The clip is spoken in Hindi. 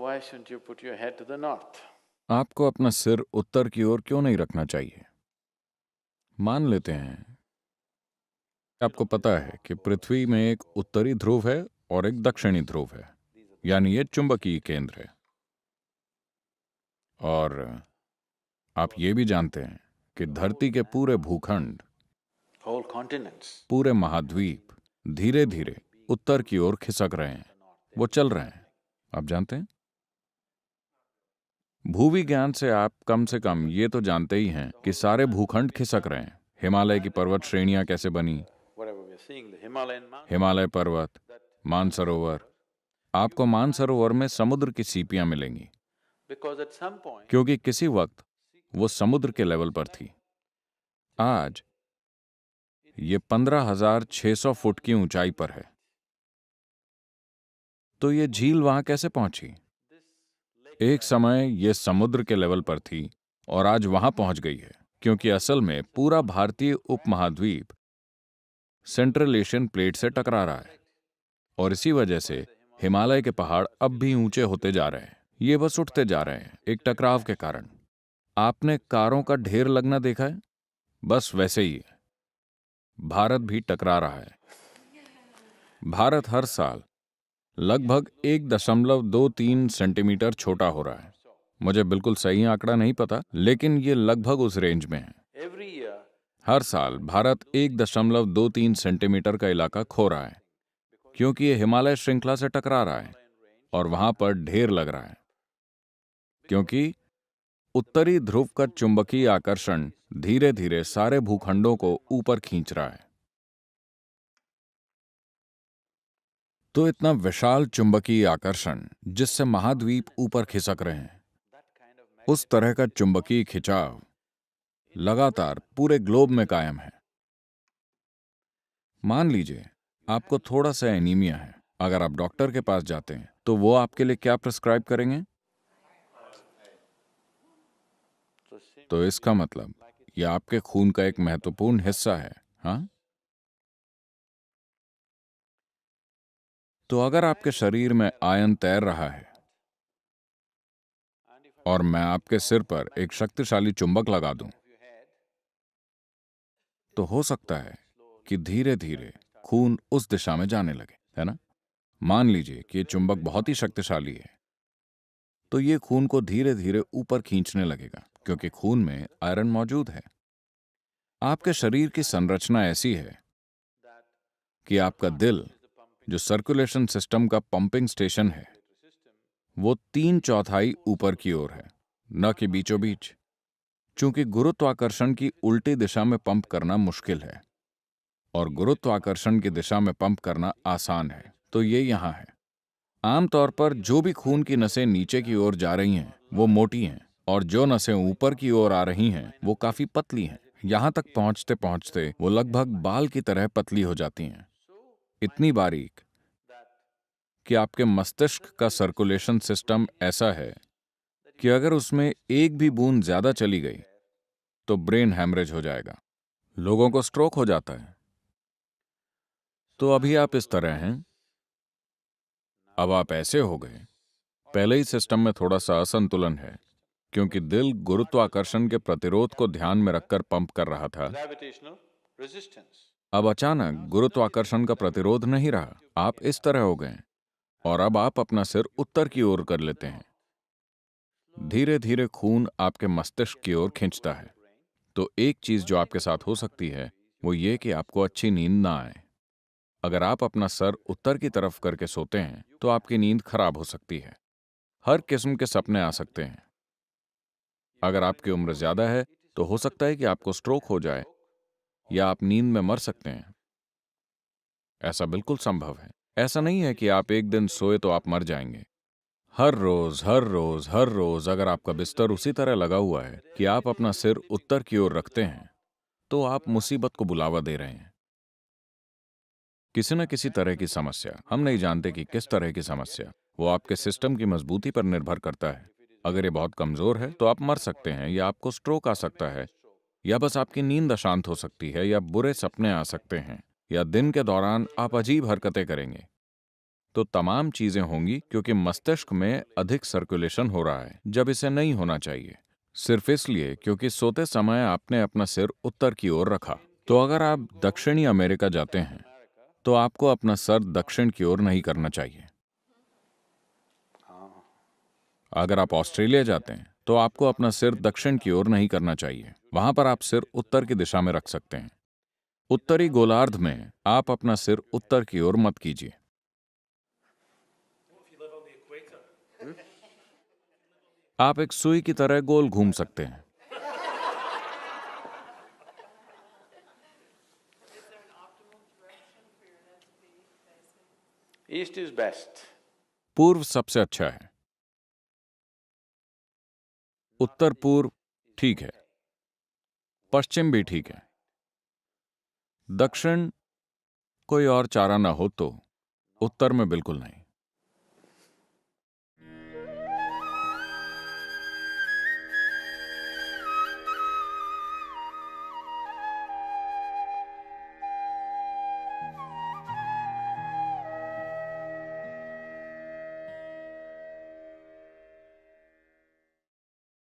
why shouldn't you put your head to the north? आपको अपना सिर उत्तर की ओर क्यों नहीं रखना चाहिए? मान लेते हैं आपको पता है कि पृथ्वी में एक उत्तरी ध्रुव है और एक दक्षिणी ध्रुव है, यानी ये चुंबकीय केंद्र है। और आप ये भी जानते हैं कि धरती के पूरे भूखंड, Whole continents. पूरे महाद्वीप धीरे धीरे उत्तर की ओर खिसक रहे हैं, वो चल रहे हैं। आप जानते हैं, भूविज्ञान से आप कम से कम ये तो जानते ही हैं कि सारे भूखंड खिसक रहे हैं। हिमालय की पर्वत श्रेणियां कैसे बनी, Whatever we are seeing, the Himalayan mountains. Himalaya पर्वत, मानसरोवर। आपको मानसरोवर में समुद्र की सीपियां मिलेंगी, Because at some point, क्योंकि किसी वक्त वो समुद्र के लेवल पर थी। आज ये 15,600 फुट की ऊंचाई पर है। तो ये झील वहां कैसे पहुंची? एक समय ये समुद्र के लेवल पर थी और आज वहां पहुंच गई है, क्योंकि असल में पूरा भारतीय उपमहाद्वीप सेंट्रल एशियन प्लेट से टकरा रहा है और इसी वजह से हिमालय के पहाड़ अब भी ऊंचे होते जा रहे हैं। ये बस उठते जा रहे हैं एक टकराव के कारण। आपने कारों का ढेर लगना देखा है? बस वैसे ही है, भारत भी टकरा रहा है। भारत हर साल लगभग 1.23 सेंटीमीटर छोटा हो रहा है। मुझे बिल्कुल सही आंकड़ा नहीं पता, लेकिन ये लगभग उस रेंज में है। every year, हर साल भारत 1.23 सेंटीमीटर का इलाका खो रहा है, क्योंकि ये हिमालय श्रृंखला से टकरा रहा है और वहां पर ढेर लग रहा है, क्योंकि उत्तरी ध्रुव का चुंबकीय आकर्षण धीरे धीरे सारे भूखंडों को ऊपर खींच रहा है। तो इतना विशाल चुंबकीय आकर्षण जिससे महाद्वीप ऊपर खिसक रहे हैं, उस तरह का चुंबकीय खिंचाव लगातार पूरे ग्लोब में कायम है। मान लीजिए आपको थोड़ा सा एनीमिया है। अगर आप डॉक्टर के पास जाते हैं तो वो आपके लिए क्या प्रिस्क्राइब करेंगे? तो इसका मतलब यह आपके खून का एक महत्वपूर्ण हिस्सा है। हाँ, तो अगर आपके शरीर में आयन तैर रहा है और मैं आपके सिर पर एक शक्तिशाली चुंबक लगा दूं, तो हो सकता है कि धीरे धीरे खून उस दिशा में जाने लगे, है ना? मान लीजिए कि ये चुंबक बहुत ही शक्तिशाली है, तो ये खून को धीरे धीरे ऊपर खींचने लगेगा, क्योंकि खून में आयरन मौजूद है। आपके शरीर की संरचना ऐसी है कि आपका दिल, जो सर्कुलेशन सिस्टम का पंपिंग स्टेशन है, वो 3/4 ऊपर की ओर है, न कि बीचों बीच। चूंकि गुरुत्वाकर्षण की उल्टी दिशा में पंप करना मुश्किल है और गुरुत्वाकर्षण की दिशा में पंप करना आसान है, तो ये यहां है। आमतौर पर जो भी खून की नसें नीचे की ओर जा रही हैं वो मोटी हैं, और जो नसें ऊपर की ओर आ रही हैं वो काफी पतली हैं। यहां तक पहुंचते पहुंचते वो लगभग बाल की तरह पतली हो जाती हैं, इतनी बारीक कि आपके मस्तिष्क का सर्कुलेशन सिस्टम ऐसा है कि अगर उसमें एक भी बूंद ज्यादा चली गई तो ब्रेन हैमरेज हो जाएगा, लोगों को स्ट्रोक हो जाता है। तो अभी आप इस तरह हैं, अब आप ऐसे हो गए। पहले ही सिस्टम में थोड़ा सा असंतुलन है, क्योंकि दिल गुरुत्वाकर्षण के प्रतिरोध को ध्यान में रखकर पंप कर रहा था। gravitational resistance. अब अचानक गुरुत्वाकर्षण का प्रतिरोध नहीं रहा, आप इस तरह हो गए और अब आप अपना सिर उत्तर की ओर कर लेते हैं। धीरे धीरे खून आपके मस्तिष्क की ओर खींचता है। तो एक चीज जो आपके साथ हो सकती है वो ये कि आपको अच्छी नींद ना आए। अगर आप अपना सर उत्तर की तरफ करके सोते हैं तो आपकी नींद खराब हो सकती है। हर किस्म के सपने आ सकते हैं। अगर आपकी उम्र ज्यादा है तो हो सकता है कि आपको स्ट्रोक हो जाए या आप नींद में मर सकते हैं। ऐसा बिल्कुल संभव है। ऐसा नहीं है कि आप एक दिन सोए तो आप मर जाएंगे। हर रोज हर रोज हर रोज अगर आपका बिस्तर उसी तरह लगा हुआ है कि आप अपना सिर उत्तर की ओर रखते हैं, तो आप मुसीबत को बुलावा दे रहे हैं। किसी न किसी तरह की समस्या, हम नहीं जानते कि किस तरह की समस्या, वो आपके सिस्टम की मजबूती पर निर्भर करता है। अगर ये बहुत कमजोर है तो आप मर सकते हैं, या आपको स्ट्रोक आ सकता है, या बस आपकी नींद अशांत हो सकती है, या बुरे सपने आ सकते हैं, या दिन के दौरान आप अजीब हरकतें करेंगे। तो तमाम चीजें होंगी क्योंकि मस्तिष्क में अधिक सर्कुलेशन हो रहा है जब इसे नहीं होना चाहिए, सिर्फ इसलिए क्योंकि सोते समय आपने अपना सिर उत्तर की ओर रखा। तो अगर आप दक्षिणी अमेरिका जाते हैं तो आपको अपना सर दक्षिण की ओर नहीं करना चाहिए। अगर आप ऑस्ट्रेलिया जाते हैं तो आपको अपना सिर दक्षिण की ओर नहीं करना चाहिए, वहां पर आप सिर उत्तर की दिशा में रख सकते हैं। उत्तरी गोलार्ध में आप अपना सिर उत्तर की ओर मत कीजिए। आप एक सुई की तरह गोल घूम सकते हैं। East is best. पूर्व सबसे अच्छा है, उत्तर पूर्व ठीक है, पश्चिम भी ठीक है, दक्षिण कोई और चारा ना हो तो उत्तर में बिल्कुल नहीं।